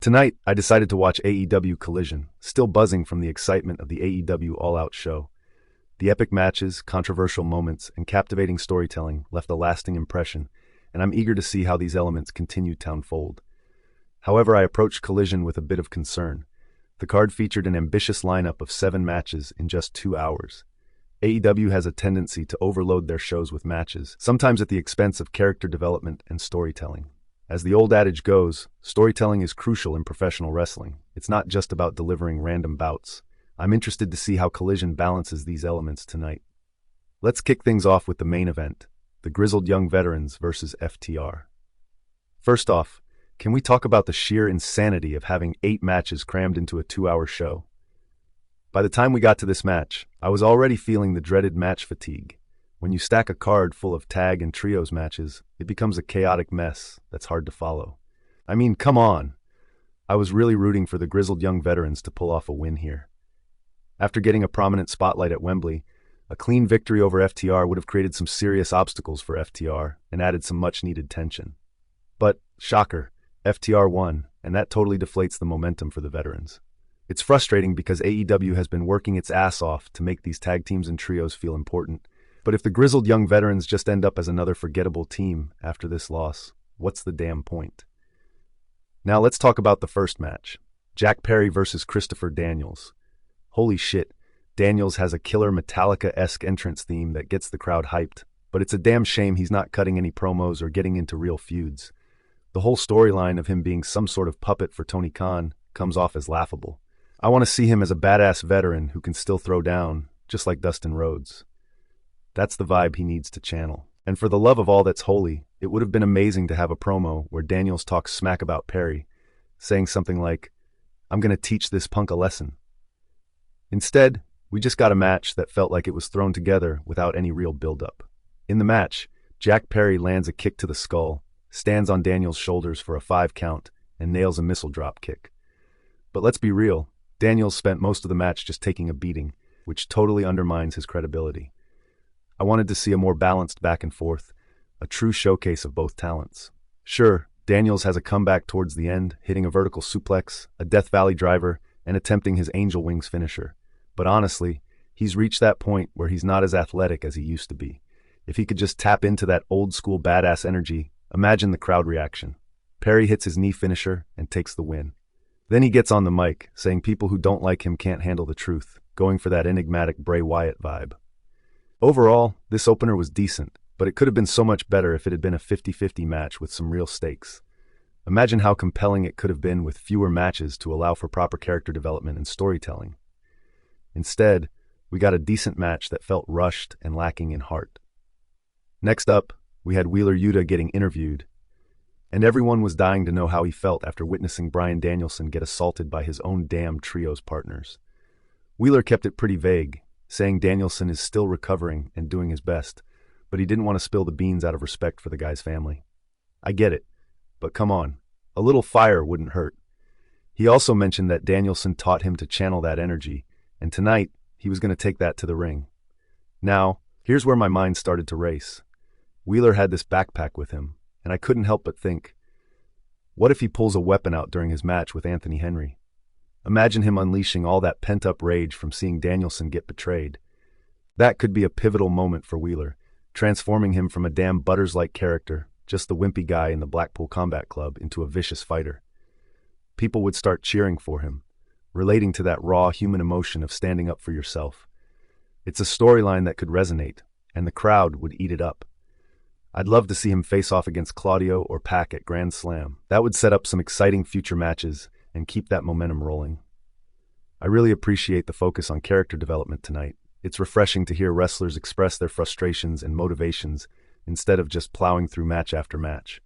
Tonight, I decided to watch AEW Collision, still buzzing from the excitement of the AEW All Out show. The epic matches, controversial moments, and captivating storytelling left a lasting impression, and I'm eager to see how these elements continue to unfold. However, I approached Collision with a bit of concern. The card featured an ambitious lineup of 7 matches in just 2 hours. AEW has a tendency to overload their shows with matches, sometimes at the expense of character development and storytelling. As the old adage goes, storytelling is crucial in professional wrestling. It's not just about delivering random bouts. I'm interested to see how Collision balances these elements tonight. Let's kick things off with the main event, the Grizzled Young Veterans versus FTR. First off, can we talk about the sheer insanity of having 8 matches crammed into a 2-hour show? By the time we got to this match, I was already feeling the dreaded match fatigue. When you stack a card full of tag and trios matches, it becomes a chaotic mess that's hard to follow. I mean, come on! I was really rooting for the Grizzled Young Veterans to pull off a win here. After getting a prominent spotlight at Wembley, a clean victory over FTR would have created some serious obstacles for FTR and added some much-needed tension. But, shocker, FTR won, and that totally deflates the momentum for the veterans. It's frustrating because AEW has been working its ass off to make these tag teams and trios feel important. But if the Grizzled Young Veterans just end up as another forgettable team after this loss, what's the damn point? Now let's talk about the first match. Jack Perry versus Christopher Daniels. Holy shit, Daniels has a killer Metallica-esque entrance theme that gets the crowd hyped, but it's a damn shame he's not cutting any promos or getting into real feuds. The whole storyline of him being some sort of puppet for Tony Khan comes off as laughable. I want to see him as a badass veteran who can still throw down, just like Dustin Rhodes. That's the vibe he needs to channel. And for the love of all that's holy, it would have been amazing to have a promo where Daniels talks smack about Perry, saying something like, "I'm gonna teach this punk a lesson." Instead, we just got a match that felt like it was thrown together without any real build-up. In the match, Jack Perry lands a kick to the skull, stands on Daniels' shoulders for a 5 count, and nails a missile drop kick. But let's be real, Daniels spent most of the match just taking a beating, which totally undermines his credibility. I wanted to see a more balanced back and forth, a true showcase of both talents. Sure, Daniels has a comeback towards the end, hitting a vertical suplex, a Death Valley driver, and attempting his Angel Wings finisher. But honestly, he's reached that point where he's not as athletic as he used to be. If he could just tap into that old-school badass energy, imagine the crowd reaction. Perry hits his knee finisher and takes the win. Then he gets on the mic, saying people who don't like him can't handle the truth, going for that enigmatic Bray Wyatt vibe. Overall, this opener was decent, but it could have been so much better if it had been a 50-50 match with some real stakes. Imagine how compelling it could have been with fewer matches to allow for proper character development and storytelling. Instead, we got a decent match that felt rushed and lacking in heart. Next up, we had Wheeler Yuta getting interviewed, and everyone was dying to know how he felt after witnessing Bryan Danielson get assaulted by his own damn trio's partners. Wheeler kept it pretty vague, saying Danielson is still recovering and doing his best, but he didn't want to spill the beans out of respect for the guy's family. I get it, but come on, a little fire wouldn't hurt. He also mentioned that Danielson taught him to channel that energy, and tonight, he was going to take that to the ring. Now, here's where my mind started to race. Wheeler had this backpack with him, and I couldn't help but think, what if he pulls a weapon out during his match with Anthony Henry? Imagine him unleashing all that pent-up rage from seeing Danielson get betrayed. That could be a pivotal moment for Wheeler, transforming him from a damn Butters-like character, just the wimpy guy in the Blackpool Combat Club, into a vicious fighter. People would start cheering for him, relating to that raw human emotion of standing up for yourself. It's a storyline that could resonate, and the crowd would eat it up. I'd love to see him face off against Claudio or Pac at Grand Slam. That would set up some exciting future matches and keep that momentum rolling. I really appreciate the focus on character development tonight. It's refreshing to hear wrestlers express their frustrations and motivations instead of just plowing through match after match.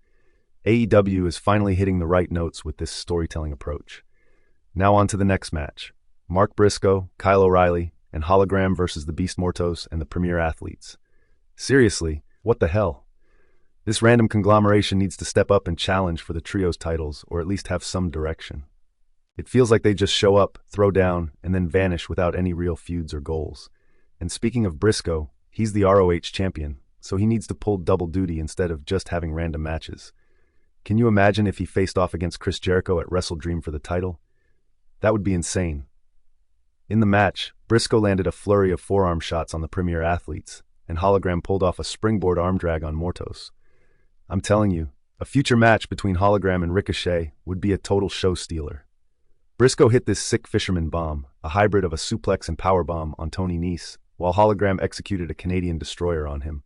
AEW is finally hitting the right notes with this storytelling approach. Now on to the next match. Mark Briscoe, Kyle O'Reilly, and Hologram versus the Beast Mortos and the Premier Athletes. Seriously, what the hell? This random conglomeration needs to step up and challenge for the trios titles, or at least have some direction. It feels like they just show up, throw down, and then vanish without any real feuds or goals. And speaking of Briscoe, he's the ROH champion, so he needs to pull double duty instead of just having random matches. Can you imagine if he faced off against Chris Jericho at Wrestle Dream for the title? That would be insane. In the match, Briscoe landed a flurry of forearm shots on the Premier athletes, and Hologram pulled off a springboard arm drag on Mortos. I'm telling you, a future match between Hologram and Ricochet would be a total show stealer. Briscoe hit this sick fisherman bomb, a hybrid of a suplex and powerbomb on Tony Nese, while Hologram executed a Canadian destroyer on him.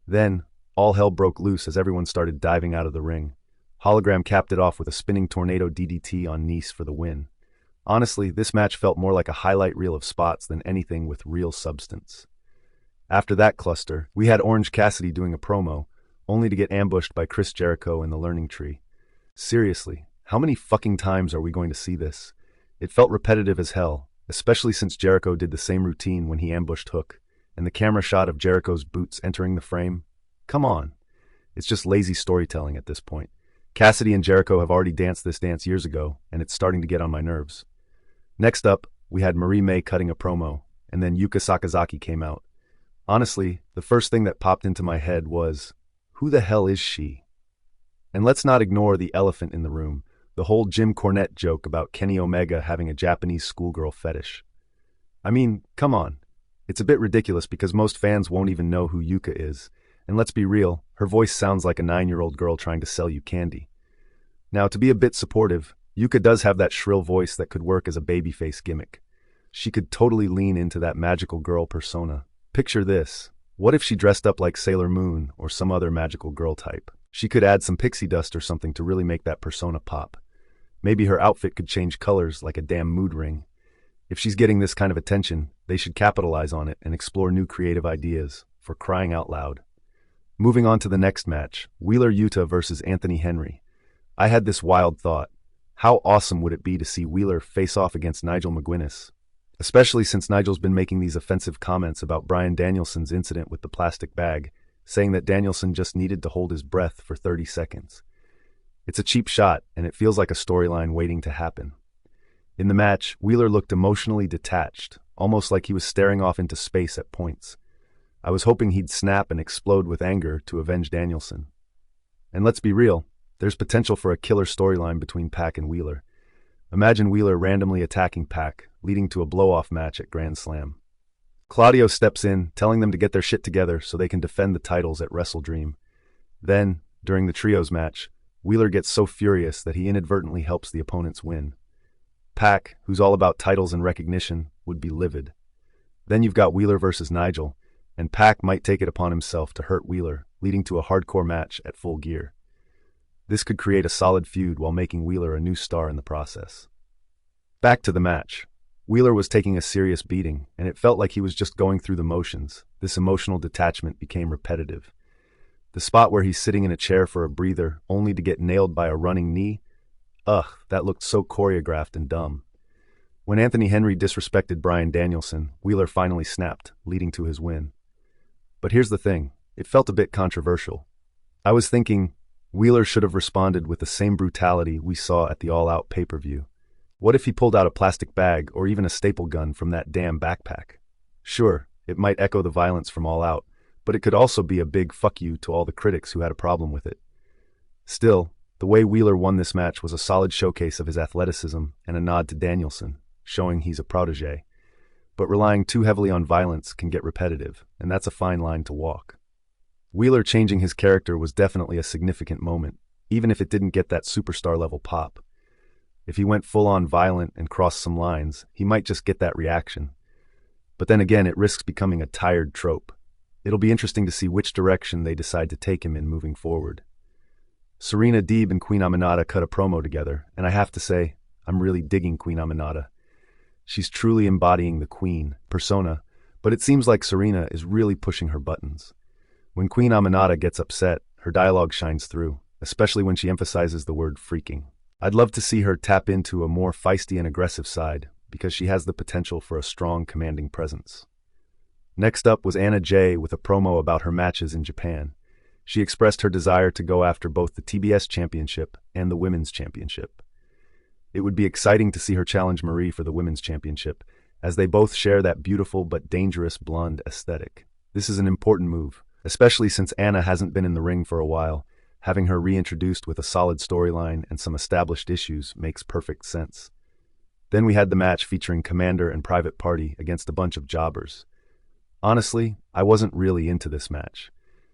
Then, all hell broke loose as everyone started diving out of the ring. Hologram capped it off with a spinning tornado DDT on Nese for the win. Honestly, this match felt more like a highlight reel of spots than anything with real substance. After that cluster, we had Orange Cassidy doing a promo, only to get ambushed by Chris Jericho in the Learning Tree. Seriously, how many fucking times are we going to see this? It felt repetitive as hell, especially since Jericho did the same routine when he ambushed Hook, and the camera shot of Jericho's boots entering the frame. Come on. It's just lazy storytelling at this point. Cassidy and Jericho have already danced this dance years ago, and it's starting to get on my nerves. Next up, we had Marie May cutting a promo, and then Yuka Sakazaki came out. Honestly, the first thing that popped into my head was, who the hell is she? And let's not ignore the elephant in the room, the whole Jim Cornette joke about Kenny Omega having a Japanese schoolgirl fetish. I mean, come on. It's a bit ridiculous because most fans won't even know who Yuka is, and let's be real, her voice sounds like a 9-year-old girl trying to sell you candy. Now, to be a bit supportive, Yuka does have that shrill voice that could work as a babyface gimmick. She could totally lean into that magical girl persona. Picture this. What if she dressed up like Sailor Moon or some other magical girl type? She could add some pixie dust or something to really make that persona pop. Maybe her outfit could change colors like a damn mood ring. If she's getting this kind of attention, they should capitalize on it and explore new creative ideas, for crying out loud. Moving on to the next match, Wheeler Yuta versus Anthony Henry. I had this wild thought. How awesome would it be to see Wheeler face off against Nigel McGuinness? Especially since Nigel's been making these offensive comments about Bryan Danielson's incident with the plastic bag, saying that Danielson just needed to hold his breath for 30 seconds. It's a cheap shot, and it feels like a storyline waiting to happen. In the match, Wheeler looked emotionally detached, almost like he was staring off into space at points. I was hoping he'd snap and explode with anger to avenge Danielson. And let's be real, there's potential for a killer storyline between Pac and Wheeler. Imagine Wheeler randomly attacking Pac, leading to a blow-off match at Grand Slam. Claudio steps in, telling them to get their shit together so they can defend the titles at Wrestle Dream. Then, during the trios match, Wheeler gets so furious that he inadvertently helps the opponents win. Pac, who's all about titles and recognition, would be livid. Then you've got Wheeler versus Nigel, and Pac might take it upon himself to hurt Wheeler, leading to a hardcore match at Full Gear. This could create a solid feud while making Wheeler a new star in the process. Back to the match. Wheeler was taking a serious beating, and it felt like he was just going through the motions. This emotional detachment became repetitive. The spot where he's sitting in a chair for a breather, only to get nailed by a running knee? Ugh, that looked so choreographed and dumb. When Anthony Henry disrespected Bryan Danielson, Wheeler finally snapped, leading to his win. But here's the thing, it felt a bit controversial. I was thinking, Wheeler should have responded with the same brutality we saw at the All Out pay-per-view. What if he pulled out a plastic bag or even a staple gun from that damn backpack? Sure, it might echo the violence from All Out, but it could also be a big fuck you to all the critics who had a problem with it. Still, the way Wheeler won this match was a solid showcase of his athleticism and a nod to Danielson, showing he's a protege. But relying too heavily on violence can get repetitive, and that's a fine line to walk. Wheeler changing his character was definitely a significant moment, even if it didn't get that superstar-level pop. If he went full-on violent and crossed some lines, he might just get that reaction. But then again, it risks becoming a tired trope. It'll be interesting to see which direction they decide to take him in moving forward. Serena Deeb and Queen Aminata cut a promo together, and I have to say, I'm really digging Queen Aminata. She's truly embodying the Queen persona, but it seems like Serena is really pushing her buttons. When Queen Aminata gets upset, her dialogue shines through, especially when she emphasizes the word freaking. I'd love to see her tap into a more feisty and aggressive side, because she has the potential for a strong, commanding presence. Next up was Anna Jay with a promo about her matches in Japan. She expressed her desire to go after both the TBS Championship and the Women's Championship. It would be exciting to see her challenge Marie for the Women's Championship, as they both share that beautiful but dangerous blonde aesthetic. This is an important move, especially since Anna hasn't been in the ring for a while, Having her reintroduced with a solid storyline and some established issues makes perfect sense. Then we had the match featuring Commander and Private Party against a bunch of jobbers. Honestly, I wasn't really into this match.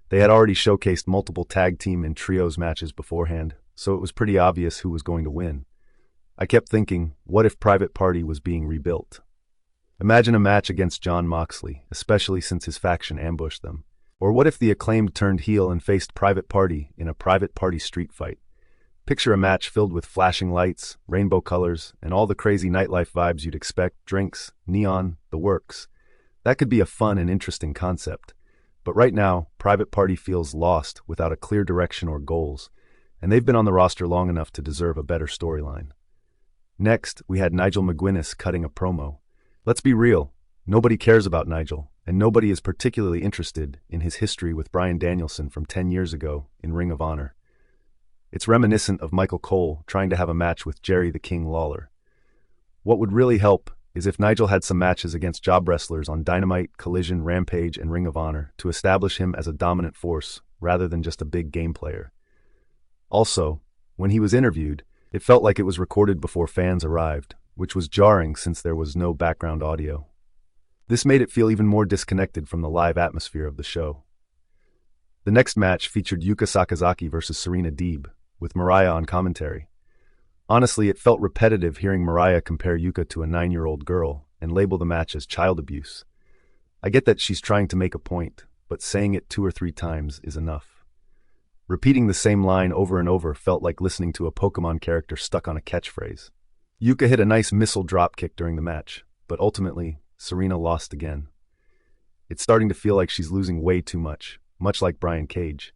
They had already showcased multiple tag team and trios matches beforehand, so it was pretty obvious who was going to win. I kept thinking, what if Private Party was being rebuilt? Imagine a match against Jon Moxley, especially since his faction ambushed them. Or what if the Acclaimed turned heel and faced Private Party in a Private Party street fight? Picture a match filled with flashing lights, rainbow colors, and all the crazy nightlife vibes you'd expect, drinks, neon, the works. That could be a fun and interesting concept. But right now, Private Party feels lost without a clear direction or goals, and they've been on the roster long enough to deserve a better storyline. Next, we had Nigel McGuinness cutting a promo. Let's be real, nobody cares about Nigel, and nobody is particularly interested in his history with Bryan Danielson from 10 years ago in Ring of Honor. It's reminiscent of Michael Cole trying to have a match with Jerry the King Lawler. What would really help is if Nigel had some matches against job wrestlers on Dynamite, Collision, Rampage, and Ring of Honor to establish him as a dominant force rather than just a big game player. Also, when he was interviewed, it felt like it was recorded before fans arrived, which was jarring since there was no background audio. This made it feel even more disconnected from the live atmosphere of the show. The next match featured Yuka Sakazaki versus Serena Deeb, with Mariah on commentary. Honestly, it felt repetitive hearing Mariah compare Yuka to a 9-year-old girl and label the match as child abuse. I get that she's trying to make a point, but saying it 2 or 3 times is enough. Repeating the same line over and over felt like listening to a Pokemon character stuck on a catchphrase. Yuka hit a nice missile dropkick during the match, but ultimately, Serena lost again. It's starting to feel like she's losing way too much like Brian Cage.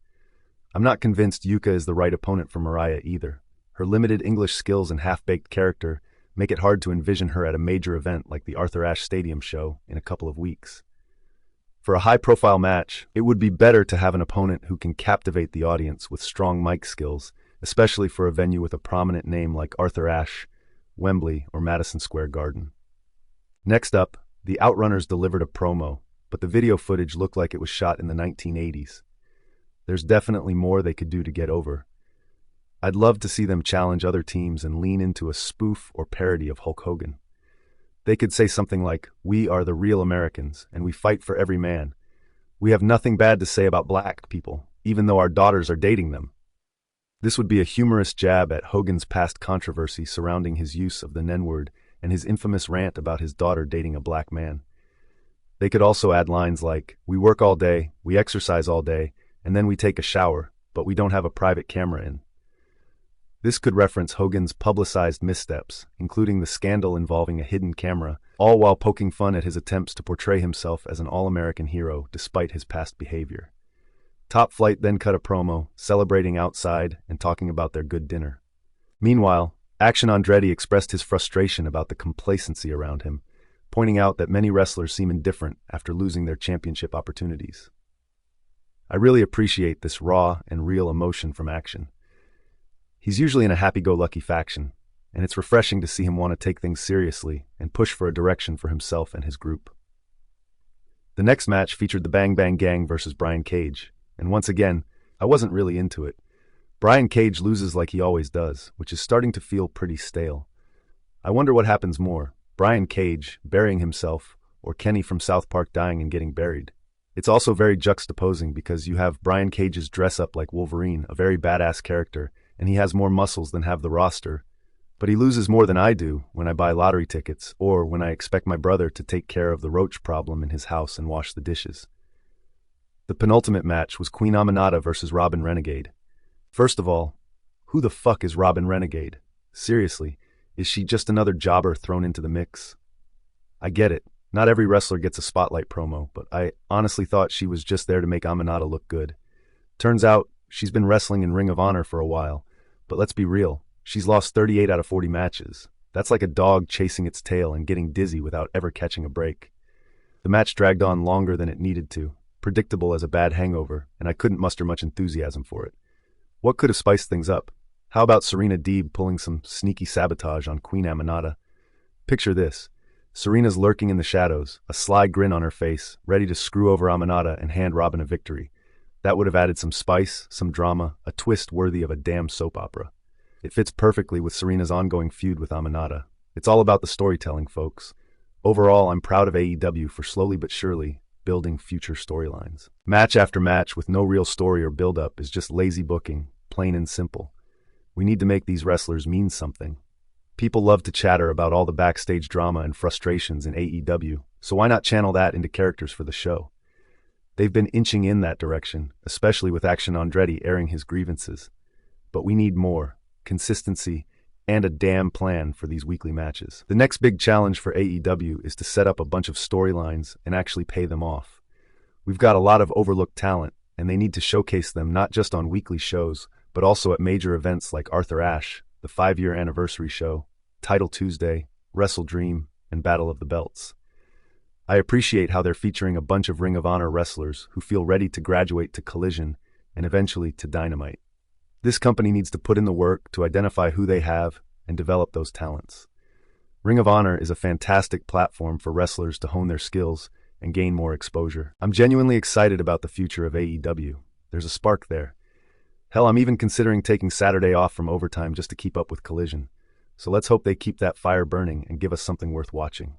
I'm not convinced Yuka is the right opponent for Mariah either. Her limited English skills and half-baked character make it hard to envision her at a major event like the Arthur Ashe Stadium show in a couple of weeks. For a high-profile match, it would be better to have an opponent who can captivate the audience with strong mic skills, especially for a venue with a prominent name like Arthur Ashe, Wembley, or Madison Square Garden. Next up, the Outrunners delivered a promo, but the video footage looked like it was shot in the 1980s. There's definitely more they could do to get over. I'd love to see them challenge other teams and lean into a spoof or parody of Hulk Hogan. They could say something like, "We are the real Americans, and we fight for every man. We have nothing bad to say about black people, even though our daughters are dating them." This would be a humorous jab at Hogan's past controversy surrounding his use of the N-word and his infamous rant about his daughter dating a black man. They could also add lines like, "We work all day, we exercise all day, and then we take a shower, but we don't have a private camera in." This could reference Hogan's publicized missteps, including the scandal involving a hidden camera, all while poking fun at his attempts to portray himself as an all-American hero despite his past behavior. Top Flight then cut a promo, celebrating outside and talking about their good dinner. Meanwhile, Action Andretti expressed his frustration about the complacency around him, pointing out that many wrestlers seem indifferent after losing their championship opportunities. I really appreciate this raw and real emotion from Action. He's usually in a happy-go-lucky faction, and it's refreshing to see him want to take things seriously and push for a direction for himself and his group. The next match featured the Bang Bang Gang versus Brian Cage, and once again, I wasn't really into it. Brian Cage loses like he always does, which is starting to feel pretty stale. I wonder what happens more, Brian Cage burying himself, or Kenny from South Park dying and getting buried. It's also very juxtaposing because you have Brian Cage's dress up like Wolverine, a very badass character, and he has more muscles than have the roster, but he loses more than I do when I buy lottery tickets or when I expect my brother to take care of the roach problem in his house and wash the dishes. The penultimate match was Queen Aminata versus Robin Renegade. First of all, who the fuck is Robin Renegade? Seriously, is she just another jobber thrown into the mix? I get it, not every wrestler gets a spotlight promo, but I honestly thought she was just there to make Aminata look good. Turns out, she's been wrestling in Ring of Honor for a while, but let's be real, she's lost 38 out of 40 matches. That's like a dog chasing its tail and getting dizzy without ever catching a break. The match dragged on longer than it needed to, predictable as a bad hangover, and I couldn't muster much enthusiasm for it. What could have spiced things up? How about Serena Deeb pulling some sneaky sabotage on Queen Aminata? Picture this. Serena's lurking in the shadows, a sly grin on her face, ready to screw over Aminata and hand Robin a victory. That would have added some spice, some drama, a twist worthy of a damn soap opera. It fits perfectly with Serena's ongoing feud with Aminata. It's all about the storytelling, folks. Overall, I'm proud of AEW for slowly but surely building future storylines. Match after match with no real story or build-up is just lazy booking, plain and simple. We need to make these wrestlers mean something. People love to chatter about all the backstage drama and frustrations in AEW, so why not channel that into characters for the show? They've been inching in that direction, especially with Action Andretti airing his grievances. But we need more consistency and a damn plan for these weekly matches. The next big challenge for AEW is to set up a bunch of storylines and actually pay them off. We've got a lot of overlooked talent, and they need to showcase them not just on weekly shows, but also at major events like Arthur Ashe, the 5-year anniversary show, Title Tuesday, Wrestle Dream, and Battle of the Belts. I appreciate how they're featuring a bunch of Ring of Honor wrestlers who feel ready to graduate to Collision and eventually to Dynamite. This company needs to put in the work to identify who they have and develop those talents. Ring of Honor is a fantastic platform for wrestlers to hone their skills and gain more exposure. I'm genuinely excited about the future of AEW. There's a spark there. Hell, I'm even considering taking Saturday off from overtime just to keep up with Collision. So let's hope they keep that fire burning and give us something worth watching.